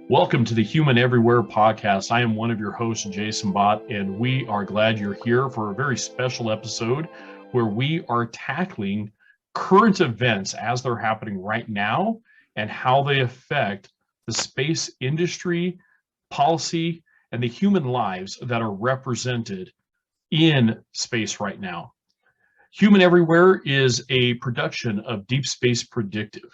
Welcome to the Human Everywhere podcast. I am one of your hosts, Jason Batt, and we are glad you're here for a very special episode where we are tackling current events as they're happening right now and how they affect the space industry, policy, and the human lives that are represented in space right now. Human Everywhere is a production of Deep Space Predictive.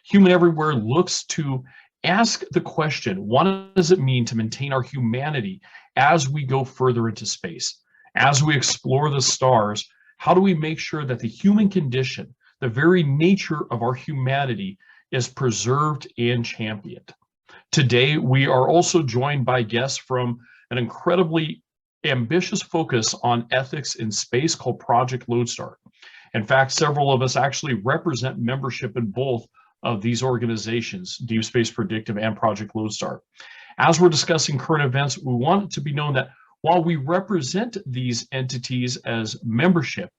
Human Everywhere looks to ask the question, what does it mean to maintain our humanity as we go further into space? As we explore the stars, how do we make sure that the human condition, the very nature of our humanity, is preserved and championed? Today, we are also joined by guests from an incredibly ambitious focus on ethics in space called Project Lodestar. In fact, several of us actually represent membership in both of these organizations, Deep Space Predictive and Project Lodestar. As we're discussing current events, we want it to be known that while we represent these entities as membership,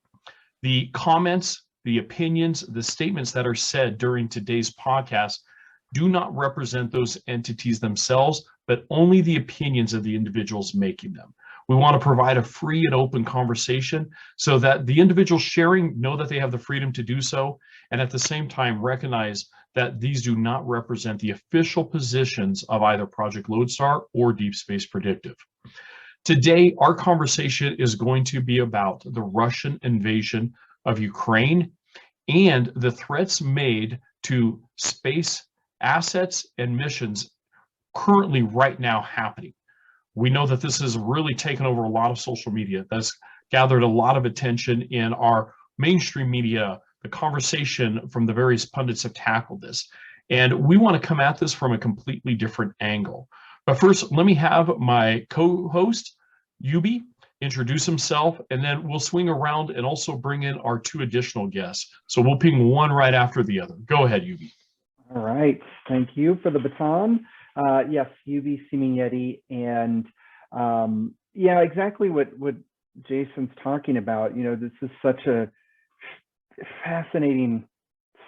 the comments, the opinions, the statements that are said during today's podcast do not represent those entities themselves, but only the opinions of the individuals making them. We want to provide a free and open conversation so that the individuals sharing know that they have the freedom to do so, and at the same time recognize that these do not represent the official positions of either Project Lodestar or Deep Space Predictive. Today, our conversation is going to be about the Russian invasion of Ukraine and the threats made to space assets and missions currently right now happening. We know that this has really taken over a lot of social media. That's gathered a lot of attention in our mainstream media. The conversation from the various pundits have tackled this. And we want to come at this from a completely different angle. But first, let me have my co-host, Yubi, introduce himself, and then we'll swing around and also bring in our two additional guests. So we'll ping one right after the other. Go ahead, Yubi. All right. Thank you for the baton. Yes, Iss Ciminieri, and yeah, exactly what Jason's talking about. You know, this is such a fascinating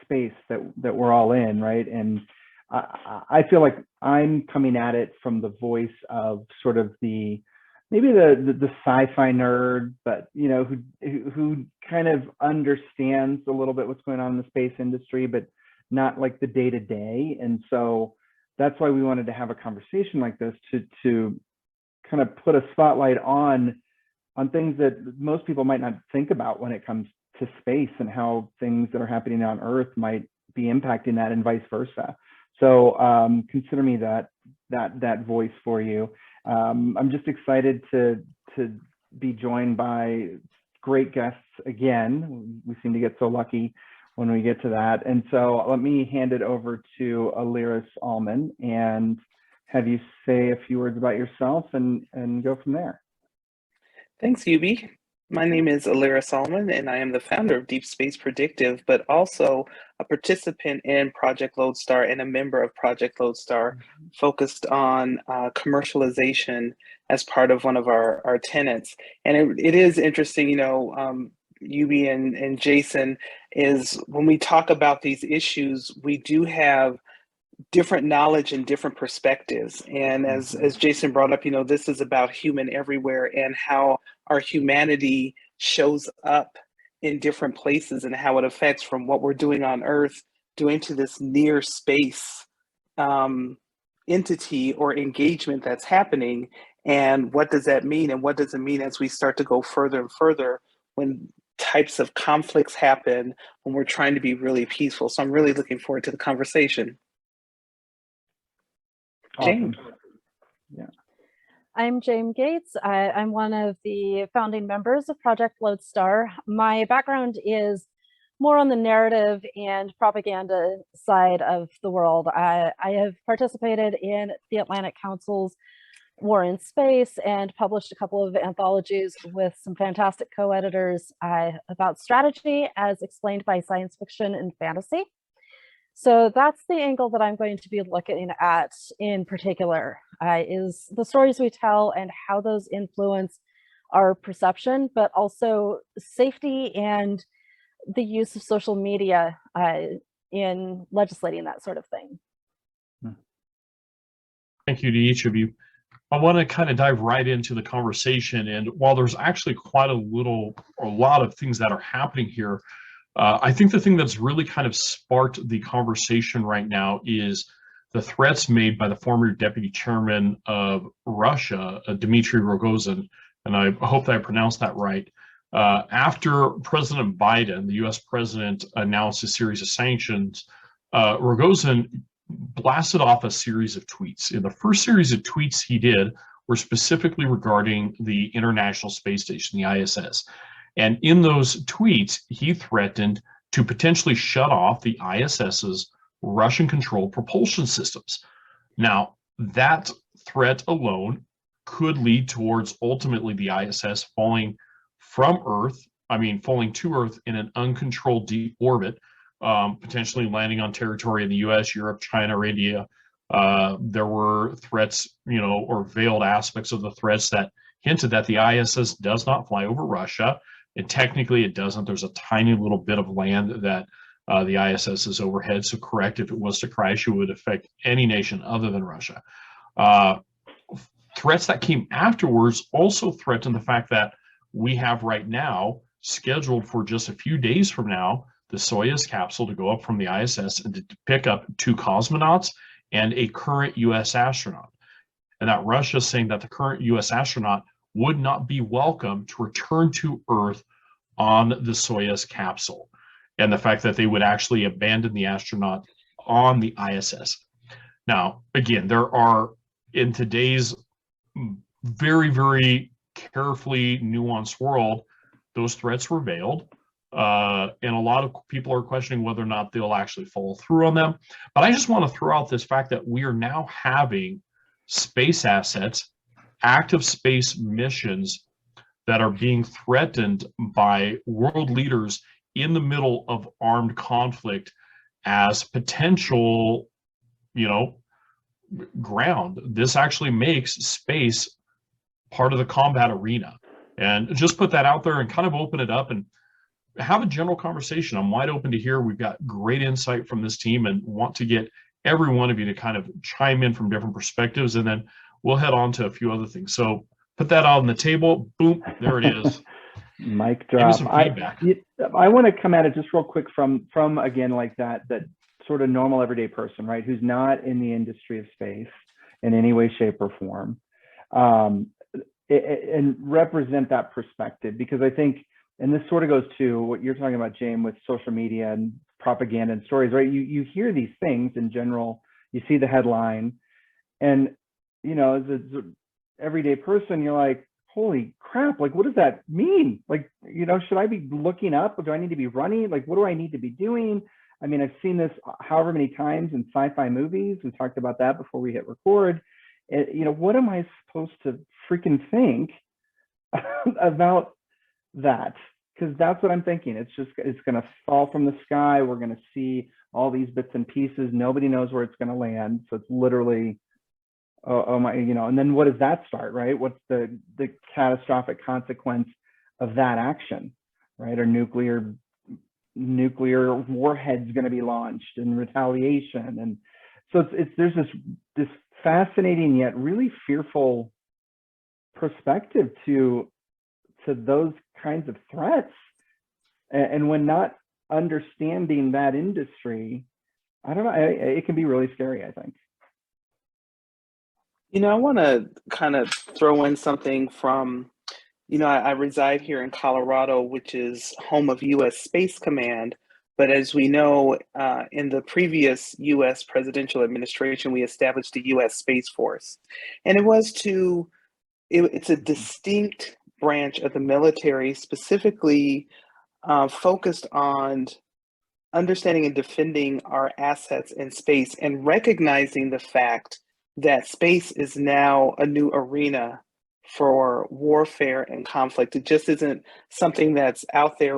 space that we're all in, right? And I feel like I'm coming at it from the voice of sort of maybe the sci-fi nerd, but you know, who kind of understands a little bit what's going on in the space industry, but not like the day-to-day. And so that's why we wanted to have a conversation like this to kind of put a spotlight on things that most people might not think about when it comes to space and how things that are happening on Earth might be impacting that and vice versa. So consider me that voice for you. I'm just excited to be joined by great guests again. We seem to get so lucky when we get to that. And so let me hand it over to Alires Almon and have you say a few words about yourself and go from there. Thanks, Yubi. My name is Alires Almon, and I am the founder of Deep Space Predictive, but also a participant in Project Lodestar and a member of Project Lodestar, focused on commercialization as part of one of our tenets. And it is interesting, you know, Yubi and Jason, is when we talk about these issues, we do have different knowledge and different perspectives. And as Jason brought up, you know, this is about human everywhere and how our humanity shows up in different places and how it affects from what we're doing on Earth, doing to this near space entity or engagement that's happening. And what does that mean? And what does it mean as we start to go further and further when types of conflicts happen, when we're trying to be really peaceful? So I'm really looking forward to the conversation. Awesome. Yeah. I'm Jaym Gates. I'm one of the founding members of Project Lodestar. My background is more on the narrative and propaganda side of the world. I have participated in the Atlantic Council's War in Space and published a couple of anthologies with some fantastic co-editors about strategy as explained by science fiction and fantasy. So that's the angle that I'm going to be looking at in particular, is the stories we tell and how those influence our perception, but also safety and the use of social media in legislating that sort of thing. Thank you to each of you. I want to kind of dive right into the conversation. And while there's actually quite a lot of things that are happening here, I think the thing that's really kind of sparked the conversation right now is the threats made by the former deputy chairman of Russia, Dmitry Rogozin, and I hope that I pronounced that right. After President Biden, the US president, announced a series of sanctions, Rogozin blasted off a series of tweets. In the first series of tweets he did were specifically regarding the International Space Station, the ISS. And in those tweets, he threatened to potentially shut off the ISS's Russian-controlled propulsion systems. Now, that threat alone could lead towards ultimately the ISS falling to Earth in an uncontrolled deep orbit, potentially landing on territory in the US, Europe, China, or India. There were threats, or veiled aspects of the threats that hinted that the ISS does not fly over Russia. And technically it doesn't. There's a tiny little bit of land that the ISS is overhead. So correct, if it was to crash, it would affect any nation other than Russia. Threats that came afterwards also threatened the fact that we have right now scheduled for just a few days from now the Soyuz capsule to go up from the ISS and to pick up 2 cosmonauts and a current US astronaut. And that Russia is saying that the current US astronaut would not be welcome to return to Earth on the Soyuz capsule, and the fact that they would actually abandon the astronaut on the ISS. Now, again, there are, in today's very, very carefully nuanced world, those threats were veiled. And a lot of people are questioning whether or not they'll actually follow through on them. But I just want to throw out this fact that we are now having space assets, active space missions that are being threatened by world leaders in the middle of armed conflict as potential, ground. This actually makes space part of the combat arena. And just put that out there and kind of open it up and have a general conversation. I'm wide open to hear. We've got great insight from this team and want to get every one of you to kind of chime in from different perspectives, and then we'll head on to a few other things. So put that out on the table. Boom, there it is. Mic drop. I want to come at it just real quick from again, like that sort of normal everyday person, right? Who's not in the industry of space in any way, shape, or form. And represent that perspective, because I think, and this sort of goes to what you're talking about, Jaym, with social media and propaganda and stories, right? You hear these things in general, you see the headline, and as an everyday person, you're like, holy crap, like, what does that mean? Like, should I be looking up? Do I need to be running? Like, what do I need to be doing? I mean, I've seen this however many times in sci-fi movies. We talked about that before we hit record. What am I supposed to freaking think about that? Because that's what I'm thinking. It's going to fall from the sky. We're going to see all these bits and pieces. Nobody knows where it's going to land. So it's literally, oh my, and then what does that start, right? What's the catastrophic consequence of that action, right? Are nuclear warheads going to be launched in retaliation? And so there's this fascinating yet really fearful perspective to those kinds of threats. And when not understanding that industry, I don't know, it can be really scary, I think. I want to kind of throw in something from, I reside here in Colorado, which is home of U.S. Space Command. But as we know, in the previous U.S. presidential administration, we established the U.S. Space Force. And it's a distinct branch of the military, specifically focused on understanding and defending our assets in space and recognizing the fact that space is now a new arena for warfare and conflict. It just isn't something that's out there.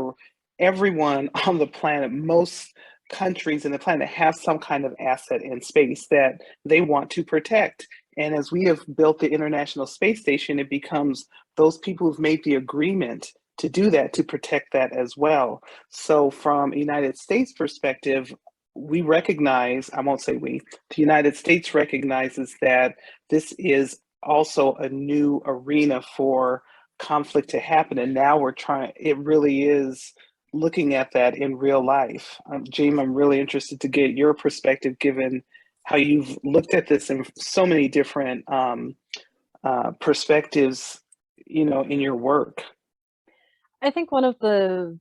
Everyone on the planet, most countries in the planet, have some kind of asset in space that they want to protect. And as we have built the International Space Station, it becomes those people who've made the agreement to do that, to protect that as well. So from a United States perspective, we recognize, I won't say we, the United States recognizes that this is also a new arena for conflict to happen. And now we're trying, it really is looking at that in real life. Jaym, I'm really interested to get your perspective, given how you've looked at this in so many different perspectives, you know, in your work. I think one of the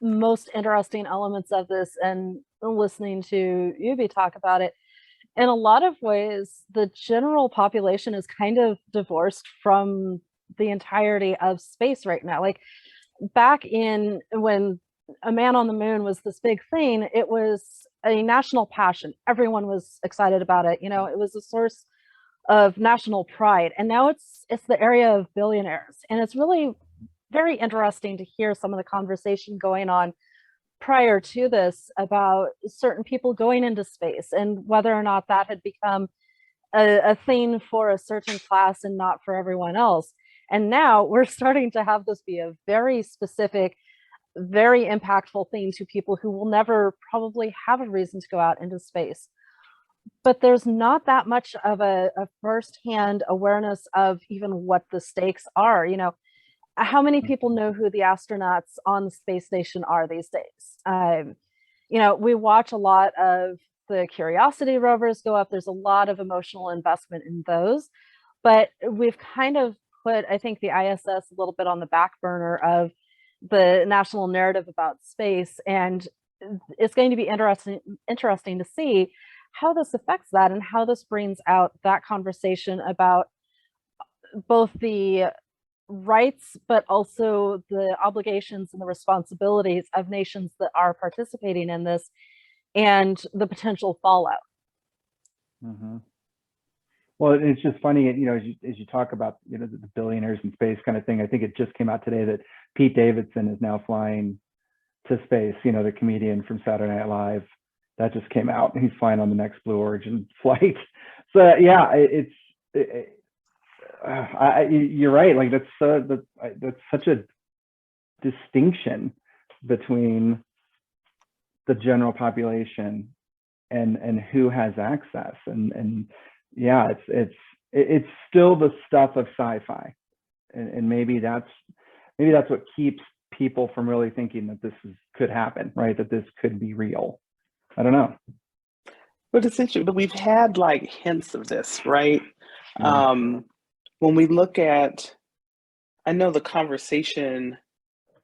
most interesting elements of this, and listening to Yubi talk about it, in a lot of ways, the general population is kind of divorced from the entirety of space right now. Like back in when a man on the moon was this big thing, it was a national passion. Everyone was excited about it. You know, it was a source of national pride. And now it's the area of billionaires. And it's really very interesting to hear some of the conversation going on prior to this about certain people going into space and whether or not that had become a thing for a certain class and not for everyone else. And now we're starting to have this be a very specific, very impactful thing to people who will never probably have a reason to go out into space. But there's not that much of a firsthand awareness of even what the stakes are. You know, how many people know who the astronauts on the space station are these days? You know, we watch a lot of the Curiosity rovers go up. There's a lot of emotional investment in those, but we've kind of put, I think, the ISS a little bit on the back burner of the national narrative about space. And it's going to be interesting to see how this affects that and how this brings out that conversation about both the rights, but also the obligations and the responsibilities of nations that are participating in this and the potential fallout. Mm-hmm. Well, it's just funny, you know, as you talk about, you know, the billionaires in space kind of thing. I think it just came out today that Pete Davidson is now flying to space. You know, the comedian from Saturday Night Live. That just came out, and he's flying on the next Blue Origin flight. So yeah, you're right. Like that's such a distinction between the general population and who has access. And yeah, it's still the stuff of sci-fi, and maybe that's what keeps people from really thinking that this could happen, right? That this could be real. I don't know. But it's interesting, but we've had like hints of this, right? Mm-hmm. When we look at, I know the conversation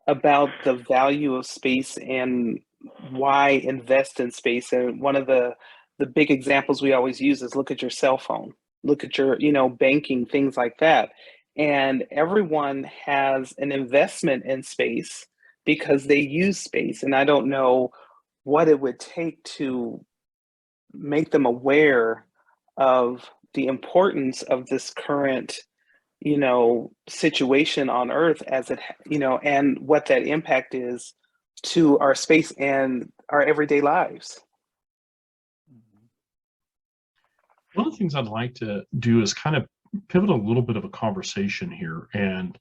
about the value of space and why invest in space. And one of the big examples we always use is look at your cell phone, look at your, you know, banking, things like that. And everyone has an investment in space because they use space. And I don't know what it would take to make them aware of the importance of this current, you know, situation on Earth as it, you know, and what that impact is to our space and our everyday lives. One of the things I'd like to do is kind of pivot a little bit of a conversation here and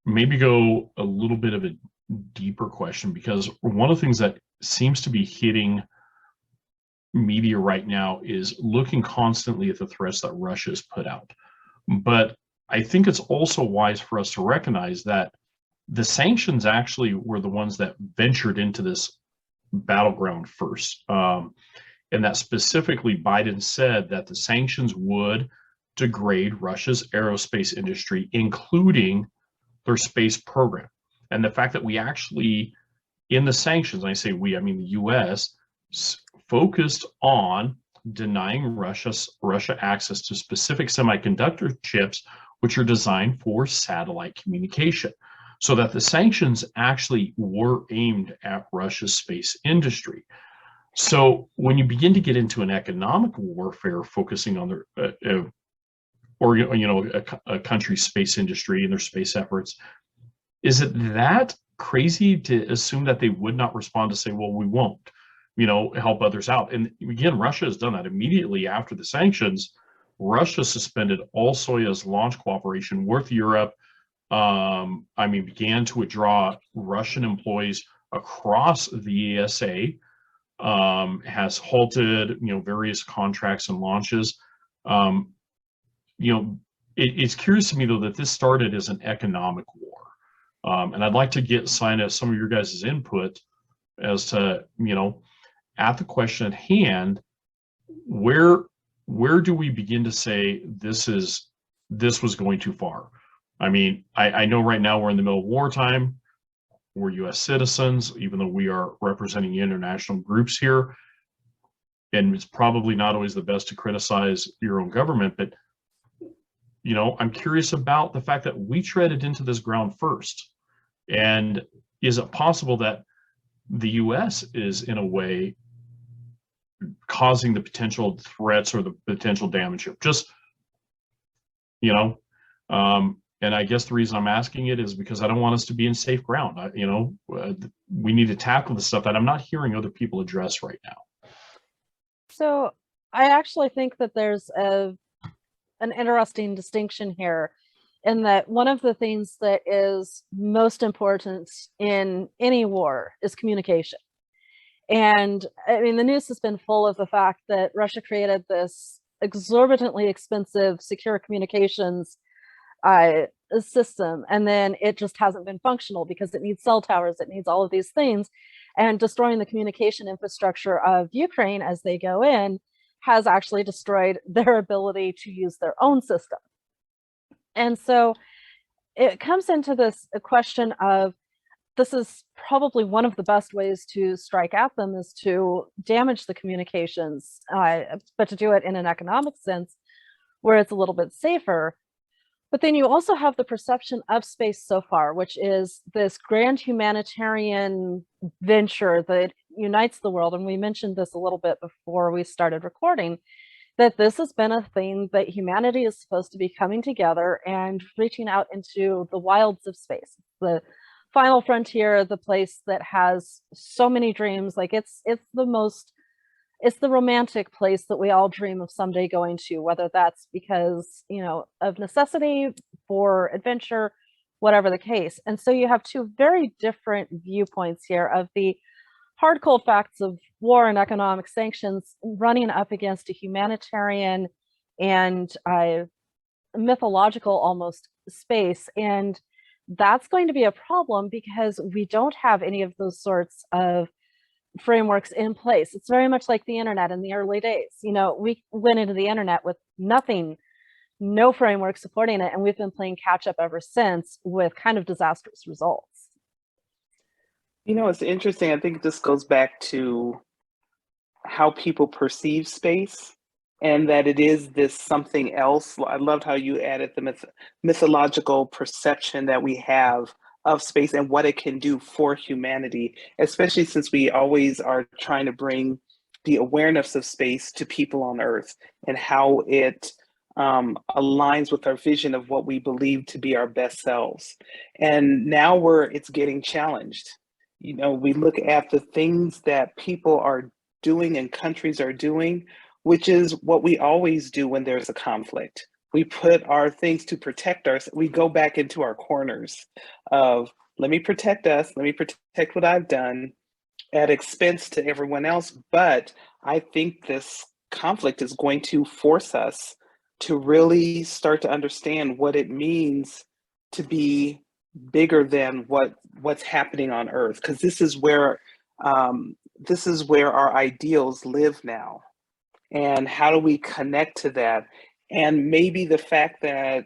maybe go a little bit of a deeper question, because one of the things that seems to be hitting media right now is looking constantly at the threats that Russia has put out. But I think it's also wise for us to recognize that the sanctions actually were the ones that ventured into this battleground first. And that specifically Biden said that the sanctions would degrade Russia's aerospace industry, including their space program. And the fact that we actually, in the sanctions, I say we, I mean the US, focused on denying Russia access to specific semiconductor chips, which are designed for satellite communication. So that the sanctions actually were aimed at Russia's space industry. So when you begin to get into an economic warfare focusing on their, or you know, a country's space industry and their space efforts, is it that crazy to assume that they would not respond to say, well, we won't, you know, help others out? And again, Russia has done that immediately after the sanctions. Russia suspended all Soyuz launch cooperation with Europe. I mean, began to withdraw Russian employees across the ESA. has halted, various contracts and launches. It's curious to me, though, that this started as an economic war. And I'd like to get some of your guys' input as to, at the question at hand, where do we begin to say this was going too far? I mean, I know right now we're in the middle of wartime. We're U.S. citizens, even though we are representing international groups here. And it's probably not always the best to criticize your own government, but I'm curious about the fact that we treaded into this ground first. And is it possible that the U.S. is, in a way, causing the potential threats or the potential damage here? And I guess the reason I'm asking it is because I don't want us to be in safe ground. We need to tackle the stuff that I'm not hearing other people address right now. So I actually think that there's an interesting distinction here, in that one of the things that is most important in any war is communication. And I mean, the news has been full of the fact that Russia created this exorbitantly expensive secure communications system, and then it just hasn't been functional because it needs cell towers, it needs all of these things, and destroying the communication infrastructure of Ukraine as they go in has actually destroyed their ability to use their own system. And so it comes into this question of, this is probably one of the best ways to strike at them is to damage the communications, but to do it in an economic sense where it's a little bit safer. But then you also have the perception of space so far, which is this grand humanitarian venture that unites the world. And we mentioned this a little bit before we started recording, that this has been a thing that humanity is supposed to be coming together and reaching out into the wilds of space, the final frontier, the place that has so many dreams. Like it's the romantic place that we all dream of someday going to, whether that's because, of necessity, for adventure, whatever the case. And so you have two very different viewpoints here of the hard, cold facts of war and economic sanctions running up against a humanitarian and mythological almost space. And that's going to be a problem because we don't have any of those sorts of frameworks in place. It's very much like the internet in the early days. We went into the internet with nothing, no framework supporting it, and we've been playing catch up ever since with kind of disastrous results. It's interesting. I think this goes back to how people perceive space, and that it is this something else. I loved how you added the mythological perception that we have of space and what it can do for humanity, especially since we always are trying to bring the awareness of space to people on Earth and how it aligns with our vision of what we believe to be our best selves. And now it's getting challenged. We look at the things that people are doing and countries are doing, which is what we always do when there's a conflict. We put our things to protect us. We go back into our corners of, let me protect us, let me protect what I've done at expense to everyone else. But I think this conflict is going to force us to really start to understand what it means to be bigger than what's happening on Earth, because this is where our ideals live now. And how do we connect to that? And maybe the fact that,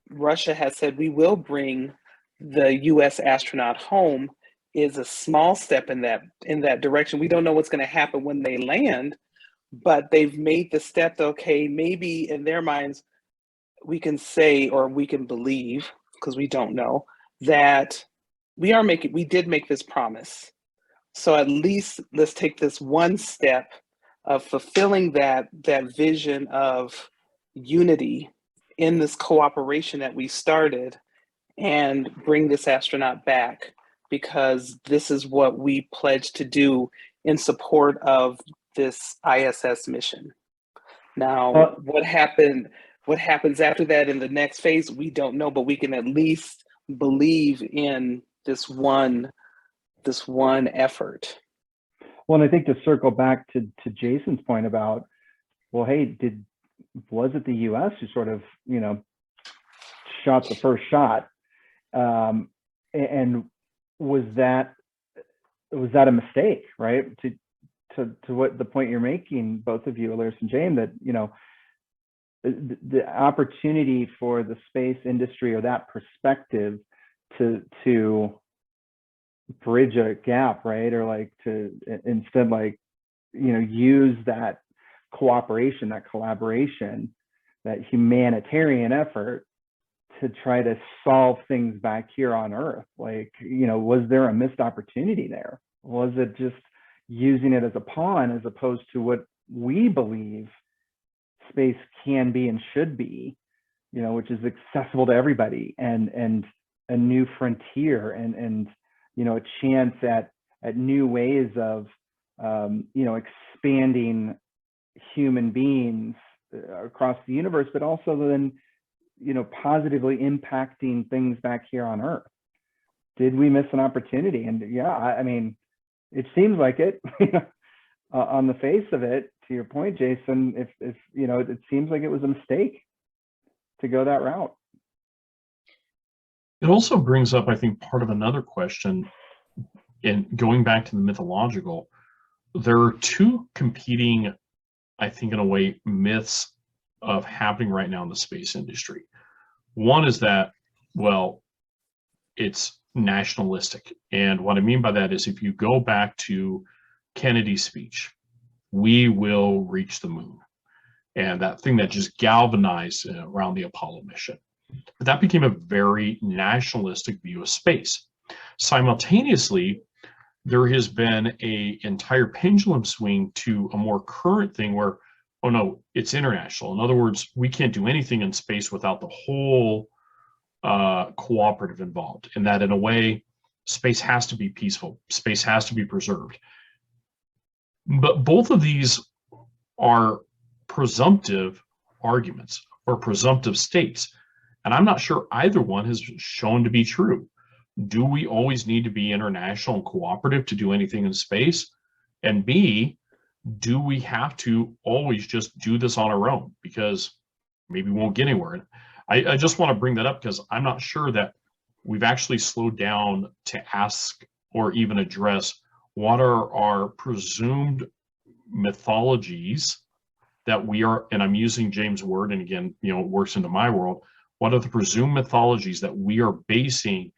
Russia has said we will bring the US astronaut home is a small step in that direction. We don't know what's going to happen when they land, but they've made the step. Okay, maybe in their minds, we can say, or we can believe, because we don't know, that we did make this promise. So at least let's take this one step of fulfilling that vision of unity in this cooperation that we started, and bring this astronaut back, because this is what we pledged to do in support of this ISS mission. Now, what happens after that in the next phase, we don't know, but we can at least believe in this one effort. Well, and I think to circle back to Jason's point about, well, hey, was it the U.S. who sort of, shot the first shot? And was that a mistake, right? To what the point you're making, both of you, Alires and Jaym, that the opportunity for the space industry or that perspective to bridge a gap, right? Or like to instead use that cooperation, that collaboration, that humanitarian effort to try to solve things back here on Earth. Was there a missed opportunity there? Was it just using it as a pawn as opposed to what we believe space can be and should be, which is accessible to everybody and a new frontier and a chance at new ways of expanding human beings across the universe, but also then positively impacting things back here on Earth. Did we miss an opportunity? And yeah, I mean, it seems like it on the face of it. To your point, Jason, if it seems like it was a mistake to go that route. It also brings up, I think, part of another question. And going back to the mythological, there are two competing, I think, in a way, myths of happening right now in the space industry. One is that, well, it's nationalistic. And what I mean by that is if you go back to Kennedy's speech, we will reach the moon. And that thing that just galvanized around the Apollo mission. But that became a very nationalistic view of space. Simultaneously, there has been an entire pendulum swing to a more current thing where, oh no, it's international. In other words, we can't do anything in space without the whole cooperative involved. And that in a way, space has to be peaceful. Space has to be preserved. But both of these are presumptive arguments or presumptive states. And I'm not sure either one has shown to be true. Do we always need to be international and cooperative to do anything in space? And B, do we have to always just do this on our own? Because maybe we won't get anywhere. I just want to bring that up because I'm not sure that we've actually slowed down to ask or even address what are our presumed mythologies that we are, and I'm using James' word, and again, it works into my world. What are the presumed mythologies that we are basing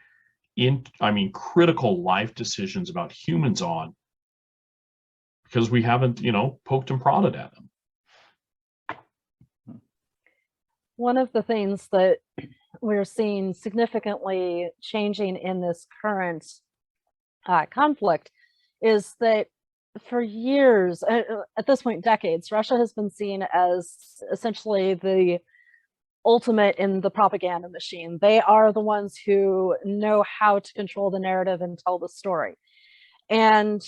critical life decisions about humans on because we haven't, poked and prodded at them? One of the things that we're seeing significantly changing in this current conflict is that for years, at this point, decades, Russia has been seen as essentially the ultimate in the propaganda machine. They are the ones who know how to control the narrative and tell the story. And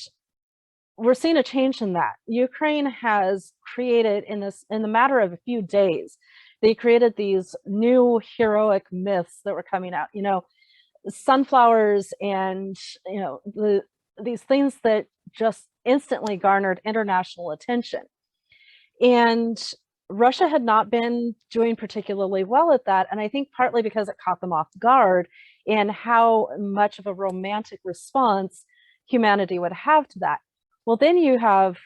we're seeing a change in that. Ukraine has created in the matter of a few days, they created these new heroic myths that were coming out, sunflowers and, these things that just instantly garnered international attention. And Russia had not been doing particularly well at that. And I think partly because it caught them off guard in how much of a romantic response humanity would have to that. Well, then you have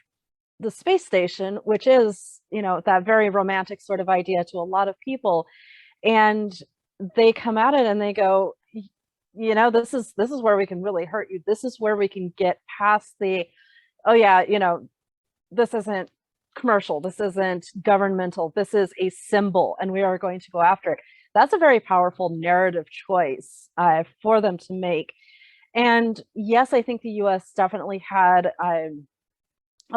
the space station, which is, that very romantic sort of idea to a lot of people. And they come at it and they go, this is where we can really hurt you. This is where we can get past the, oh yeah, this isn't commercial, this isn't governmental, this is a symbol and we are going to go after it. That's a very powerful narrative choice for them to make. And yes, I think the US definitely had a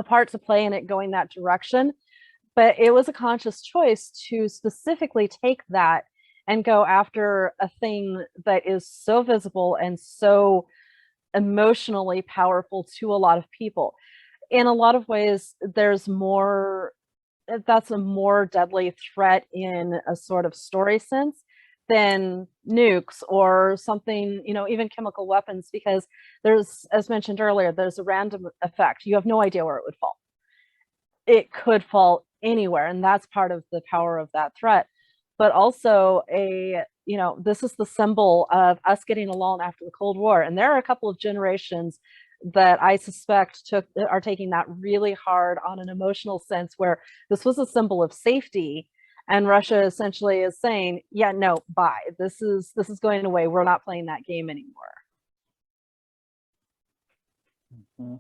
part to play in it going that direction, but it was a conscious choice to specifically take that and go after a thing that is so visible and so emotionally powerful to a lot of people. In a lot of ways, that's a more deadly threat in a sort of story sense than nukes or something, even chemical weapons, because there's, as mentioned earlier, there's a random effect. You have no idea where it would fall. It could fall anywhere, and that's part of the power of that threat. But also this is the symbol of us getting along after the Cold War. And there are a couple of generations that I suspect are taking that really hard on an emotional sense, where this was a symbol of safety. And Russia essentially is saying, yeah, no, bye. This is going away. We're not playing that game anymore. Mm-hmm.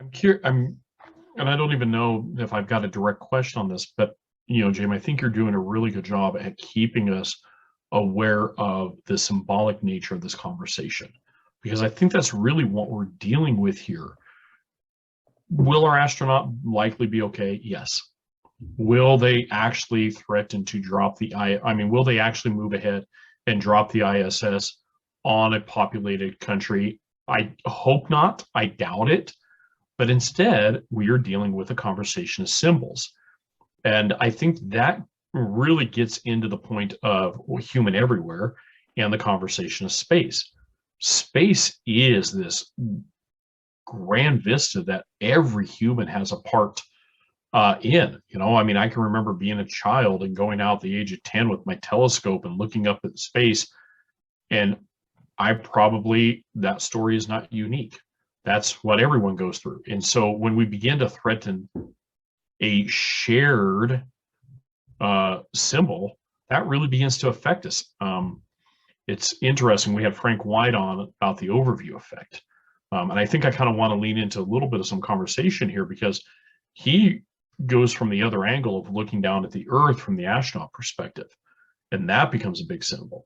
I'm curious. And I don't even know if I've got a direct question on this, but Jaym, I think you're doing a really good job at keeping us aware of the symbolic nature of this conversation, because I think that's really what we're dealing with here. Will our astronaut likely be okay? Yes. Will they actually threaten to drop the will they actually move ahead and drop the ISS on a populated country? I hope not. I doubt it. But instead, we are dealing with a conversation of symbols. And I think that really gets into the point of human everywhere and the conversation of space. Space is this grand vista that every human has a part in. I can remember being a child and going out at the age of 10 with my telescope and looking up at space. And that story is not unique. That's what everyone goes through. And so when we begin to threaten a shared symbol, that really begins to affect us. It's interesting. We had Frank White on about the overview effect. And I think I kind of want to lean into a little bit of some conversation here, because he goes from the other angle of looking down at the Earth from the astronaut perspective. And that becomes a big symbol.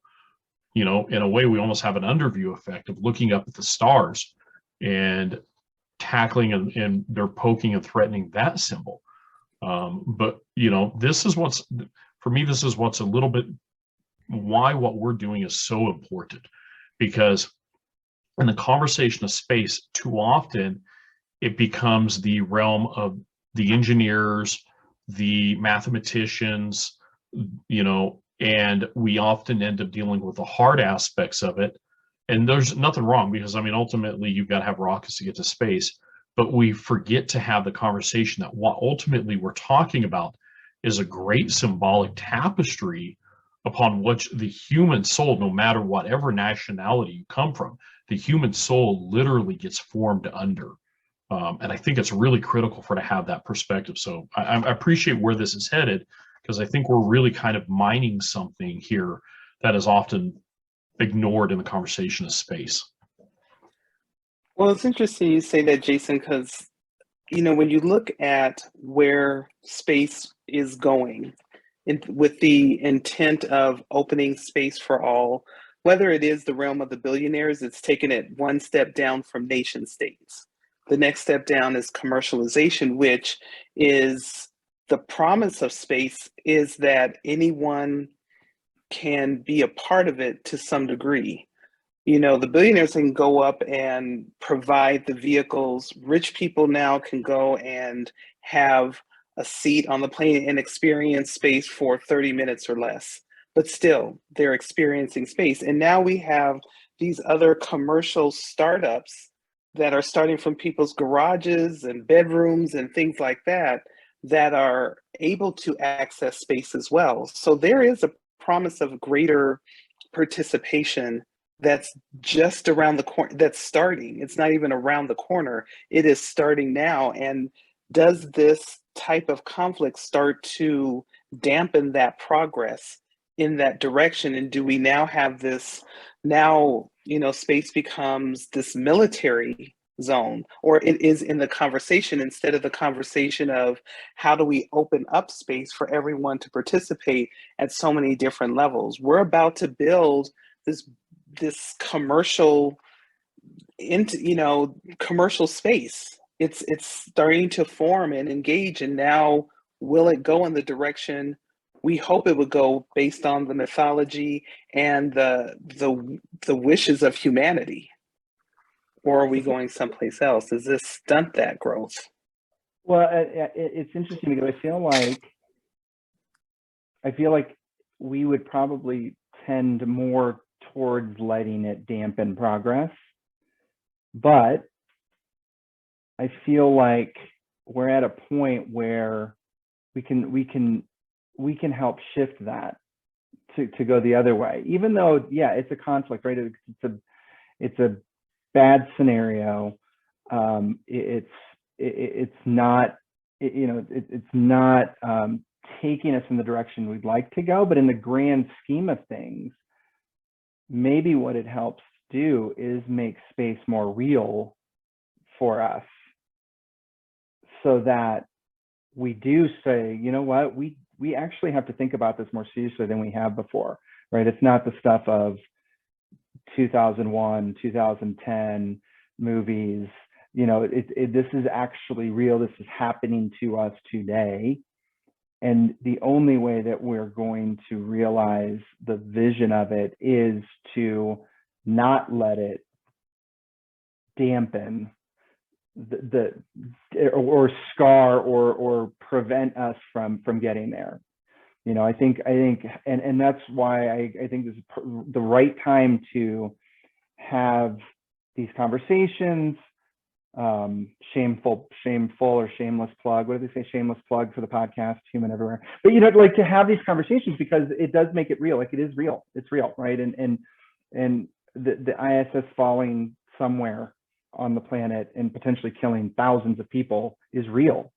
In a way, we almost have an underview effect of looking up at the stars and tackling and they're poking and threatening that symbol. But this is what's a little bit why what we're doing is so important, because in the conversation of space, too often it becomes the realm of the engineers, the mathematicians, and we often end up dealing with the hard aspects of it. And there's nothing wrong, because ultimately you've got to have rockets to get to space, but we forget to have the conversation that what ultimately we're talking about is a great symbolic tapestry upon which the human soul, no matter whatever nationality you come from, the human soul literally gets formed under. And I think it's really critical to have that perspective. So I appreciate where this is headed, because I think we're really kind of mining something here that is often ignored in the conversation of space. Well, it's interesting you say that, Jason, because when you look at where space is going, with the intent of opening space for all, whether it is the realm of the billionaires, it's taken it one step down from nation states. The next step down is commercialization, which is the promise of space is that anyone can be a part of it to some degree. The billionaires can go up and provide the vehicles. Rich people now can go and have a seat on the plane and experience space for 30 minutes or less, but still they're experiencing space. And now we have these other commercial startups that are starting from people's garages and bedrooms and things like that, that are able to access space as well. So there is a promise of greater participation that's just around the corner, that's starting. It's not even around the corner, it is starting now. And does this type of conflict start to dampen that progress in that direction? And do we now have this, space becomes this military zone, or it is in the conversation instead of the conversation of how do we open up space for everyone to participate at so many different levels? We're about to build this commercial commercial space. It's starting to form and engage, and now will it go in the direction we hope it would go based on the mythology and the wishes of humanity? Or are we going someplace else? Does this stunt that growth? Well, it's interesting because I feel like we would probably tend more towards letting it dampen progress. But I feel like we're at a point where we can help shift that to go the other way, even though, yeah, it's a conflict, right? It's a bad scenario. It's not, it's not taking us in the direction we'd like to go, but in the grand scheme of things, maybe what it helps do is make space more real for us, so that we do say, you know what, we actually have to think about this more seriously than we have before, right? It's not the stuff of 2001, 2010 movies. This is actually real. This is happening to us today. And the only way that we're going to realize the vision of it is to not let it dampen or scar or prevent us from getting there. I think and that's why I think this is the right time to have these conversations. Shameful or shameless plug. What do they say? Shameless plug for the podcast, Human Everywhere. But like to have these conversations, because it does make it real. Like, it is real. It's real, right? And the ISS falling somewhere on the planet and potentially killing thousands of people is real.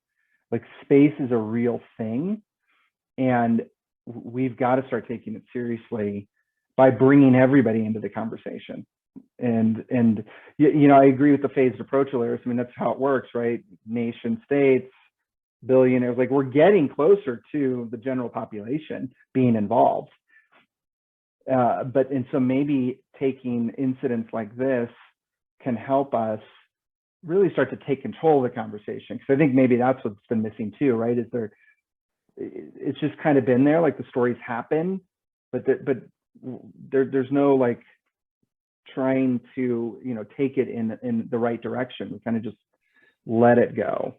Like, space is a real thing, and we've got to start taking it seriously by bringing everybody into the conversation. And I agree with the phased approach, Alires. I mean, that's how it works, right? Nation states, billionaires, like, we're getting closer to the general population being involved. So maybe taking incidents like this can help us really start to take control of the conversation. Because I think maybe that's what's been missing too, right? It's just kind of been there, like the stories happen, but there's no like trying to take it in the right direction. We kind of just let it go.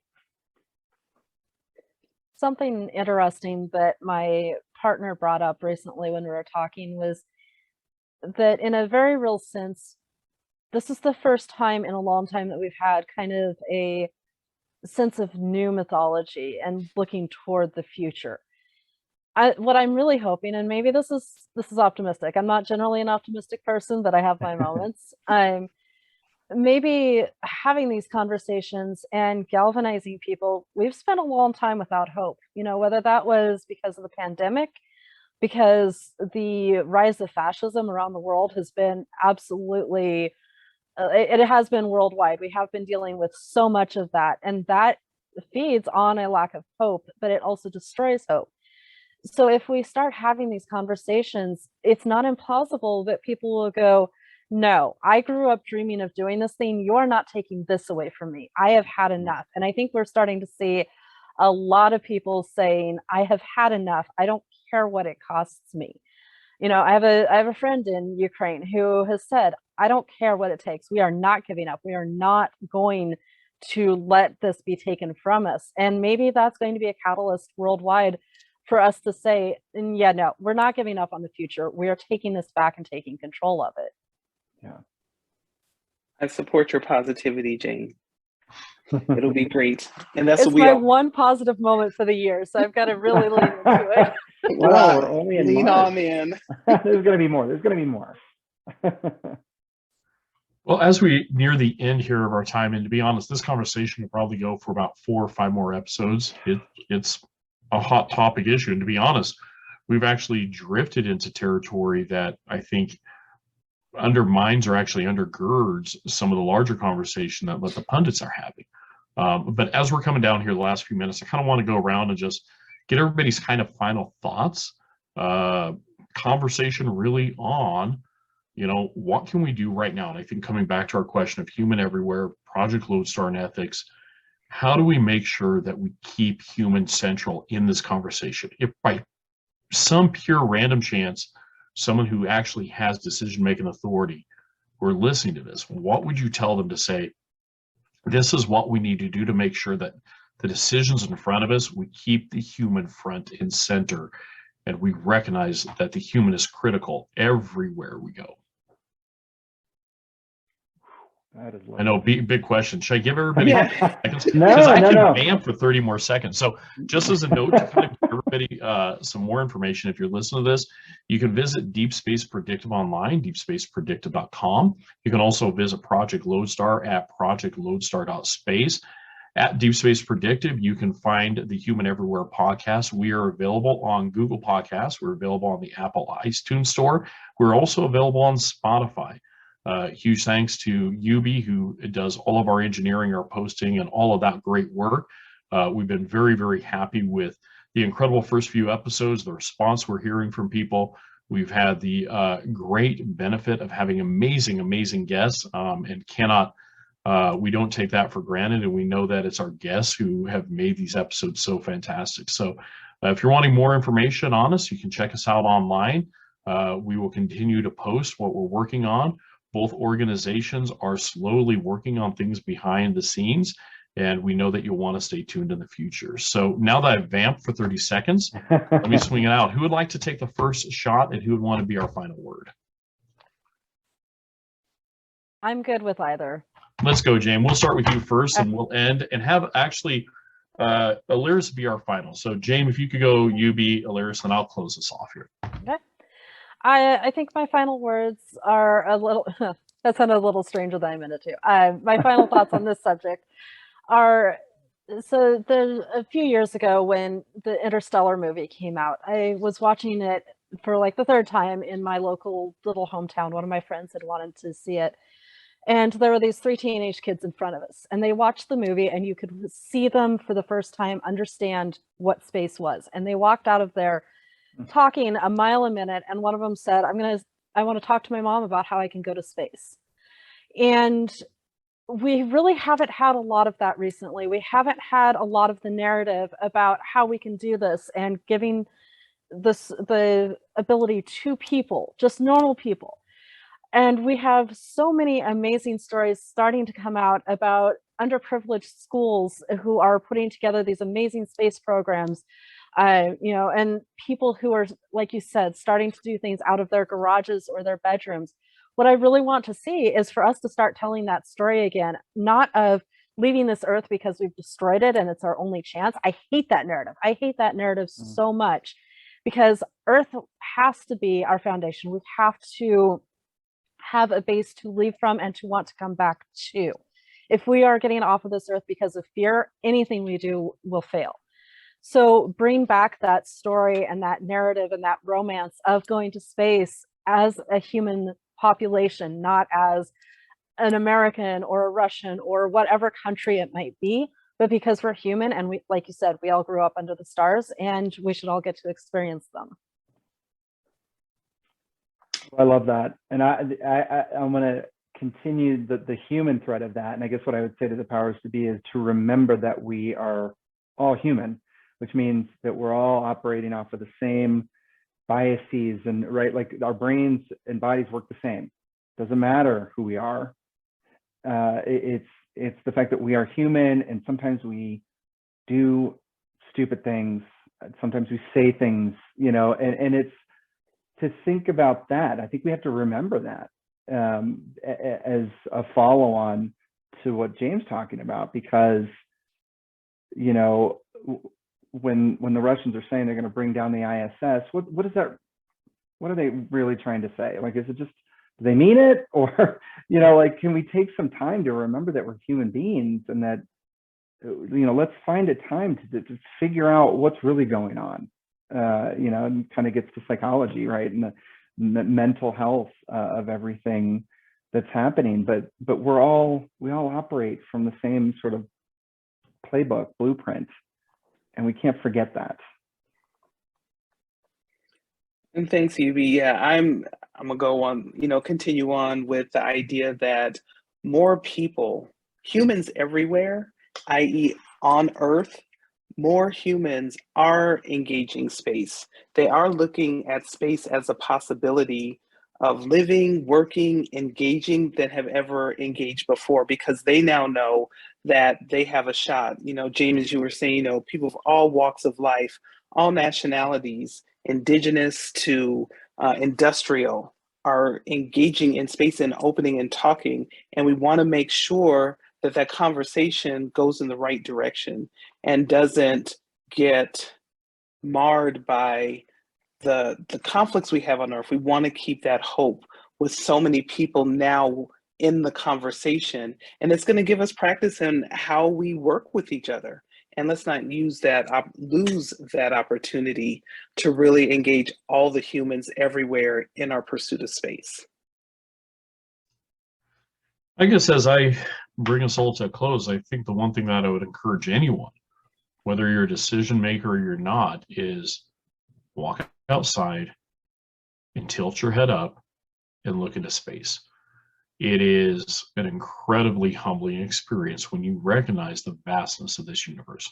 Something interesting that my partner brought up recently when we were talking was that, in a very real sense, this is the first time in a long time that we've had kind of a sense of new mythology and looking toward the future. What I'm really hoping, and maybe this is optimistic. I'm not generally an optimistic person, but I have my moments. Maybe having these conversations and galvanizing people. We've spent a long time without hope, whether that was because of the pandemic, because the rise of fascism around the world has been absolutely, it has been worldwide. We have been dealing with so much of that, and that feeds on a lack of hope, but it also destroys hope. So if we start having these conversations, it's not implausible that people will go, no, I grew up dreaming of doing this thing. You're not taking this away from me. I have had enough. And I think we're starting to see a lot of people saying, I have had enough. I don't care what it costs me. I have a friend in Ukraine who has said, I don't care what it takes. We are not giving up. We are not going to let this be taken from us. And maybe that's going to be a catalyst worldwide for us to say, yeah, no, we're not giving up on the future. We are taking this back and taking control of it. Yeah. I support your positivity, Jane. It'll be great. And that's it's what we my all... one positive moment for the year. So I've got to really lean into it. Wow, we're only in lean March. on in. There's going to be more. There's going to be more. Well, as we near the end here of our time, and to be honest, this conversation will probably go for about 4 or 5 more episodes. It's a hot topic issue. And to be honest, we've actually drifted into territory that I think undermines or actually undergirds some of the larger conversation that the pundits are having. But as we're coming down here the last few minutes, I kind of want to go around and just get everybody's kind of final thoughts, conversation really on, what can we do right now? And I think coming back to our question of human everywhere, Project Lodestar, and ethics, how do we make sure that we keep human central in this conversation? If by some pure random chance, someone who actually has decision-making authority who are listening to this, what would you tell them to say, this is what we need to do to make sure that the decisions in front of us, we keep the human front and center, and we recognize that the human is critical everywhere we go. That is I know, big question. Should I give everybody seconds? No, because I no, can no. vamp for 30 more seconds. So just as a note to kind of give everybody some more information, if you're listening to this, you can visit Deep Space Predictive online, deepspacepredictive.com. You can also visit Project Lodestar at projectlodestar.space. At Deep Space Predictive, you can find the Human Everywhere podcast. We are available on Google Podcasts. We're available on the Apple iTunes Store. We're also available on Spotify. Huge thanks to Yubi, who does all of our engineering, our posting, and all of that great work. We've been very, very happy with the incredible first few episodes, the response we're hearing from people. We've had the great benefit of having amazing, amazing guests, and we don't take that for granted. And we know that it's our guests who have made these episodes so fantastic. So if you're wanting more information on us, you can check us out online. We will continue to post what we're working on. Both organizations are slowly working on things behind the scenes, and we know that you'll want to stay tuned in the future. So now that I've vamped for 30 seconds, let me swing it out. Who would like to take the first shot, and who would want to be our final word? I'm good with either. Let's go, Jaym. We'll start with you first, and we'll end and have actually Alires be our final. So, Jaym, if you could go, you be Alires, and I'll close this off here. Okay. I think my final words are a little, that sounded a little stranger than I meant it to. My final thoughts on this subject are, so a few years ago when the Interstellar movie came out, I was watching it for like the third time in my local little hometown. One of my friends had wanted to see it. And there were these 3 teenage kids in front of us, and they watched the movie, and you could see them for the first time understand what space was. And they walked out of there talking a mile a minute, and one of them said, I want to talk to my mom about how I can go to space. And we really haven't had a lot of that recently. We haven't had a lot of the narrative about how we can do this and giving the ability to people, just normal people. And we have so many amazing stories starting to come out about underprivileged schools who are putting together these amazing space programs. And people who are, like you said, starting to do things out of their garages or their bedrooms. What I really want to see is for us to start telling that story again, not of leaving this earth because we've destroyed it and it's our only chance. I hate that narrative. I hate that narrative so much, because earth has to be our foundation. We have to have a base to leave from and to want to come back to. If we are getting off of this earth because of fear, anything we do will fail. So bring back that story and that narrative and that romance of going to space as a human population, not as an American or a Russian or whatever country it might be, but because we're human and we, like you said, we all grew up under the stars and we should all get to experience them. I love that. And I'm going to continue the human thread of that. And I guess what I would say to the powers to be is to remember that we are all human, which means that we're all operating off of the same biases, and right, like our brains and bodies work the same. Doesn't matter who we are. It's the fact that we are human, and sometimes we do stupid things. Sometimes we say things, and it's to think about that. I think we have to remember that as a follow-on to what Jaym's talking about, because when the Russians are saying they're going to bring down the ISS, what is that? What are they really trying to say? Like, is it just, do they mean it? Or, like, can we take some time to remember that we're human beings, and that, let's find a time to figure out what's really going on. And kind of gets to psychology, right? And the mental health of everything that's happening. But we all operate from the same sort of playbook, blueprint. And we can't forget that. And thanks, Yubi. Yeah, I'm gonna go on, continue on with the idea that more people, humans everywhere, i.e. on Earth, more humans are engaging space. They are looking at space as a possibility of living, working, engaging than have ever engaged before, because they now know that they have a shot. James, as you were saying, people of all walks of life, all nationalities, indigenous to industrial, are engaging in space and opening and talking. And we want to make sure that that conversation goes in the right direction and doesn't get marred by the conflicts we have on Earth. We want to keep that hope with so many people now in the conversation. And it's going to give us practice in how we work with each other. And let's not lose that opportunity to really engage all the humans everywhere in our pursuit of space. I guess as I bring us all to a close, I think the one thing that I would encourage anyone, whether you're a decision maker or you're not, is walk outside and tilt your head up and look into space. It is an incredibly humbling experience when you recognize the vastness of this universe,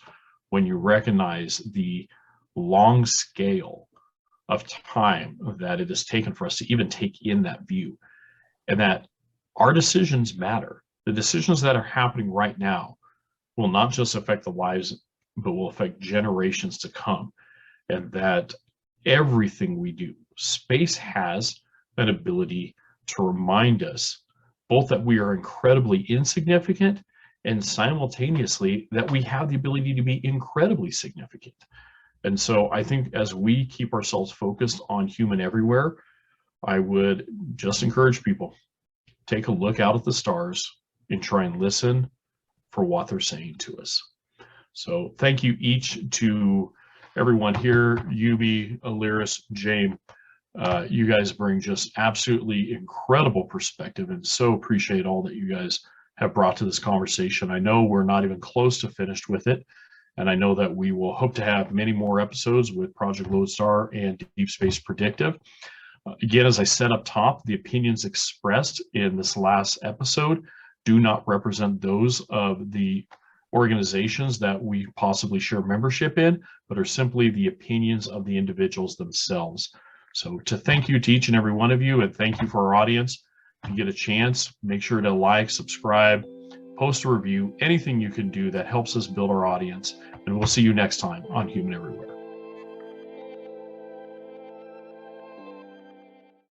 when you recognize the long scale of time that it has taken for us to even take in that view, and that our decisions matter. The decisions that are happening right now will not just affect the lives, but will affect generations to come. And that everything we do, space has an ability to remind us both that we are incredibly insignificant and simultaneously that we have the ability to be incredibly significant. And so I think as we keep ourselves focused on human everywhere, I would just encourage people, take a look out at the stars and try and listen for what they're saying to us. So thank you each to everyone here, Yubi, Alires, Jaym. You guys bring just absolutely incredible perspective, and so appreciate all that you guys have brought to this conversation. I know we're not even close to finished with it, and I know that we will hope to have many more episodes with Project Lodestar and Deep Space Predictive. Again, as I said up top, the opinions expressed in this last episode do not represent those of the organizations that we possibly share membership in, but are simply the opinions of the individuals themselves. So to thank you to each and every one of you, and thank you for our audience. If you get a chance, make sure to like, subscribe, post a review, anything you can do that helps us build our audience. And we'll see you next time on Human Everywhere.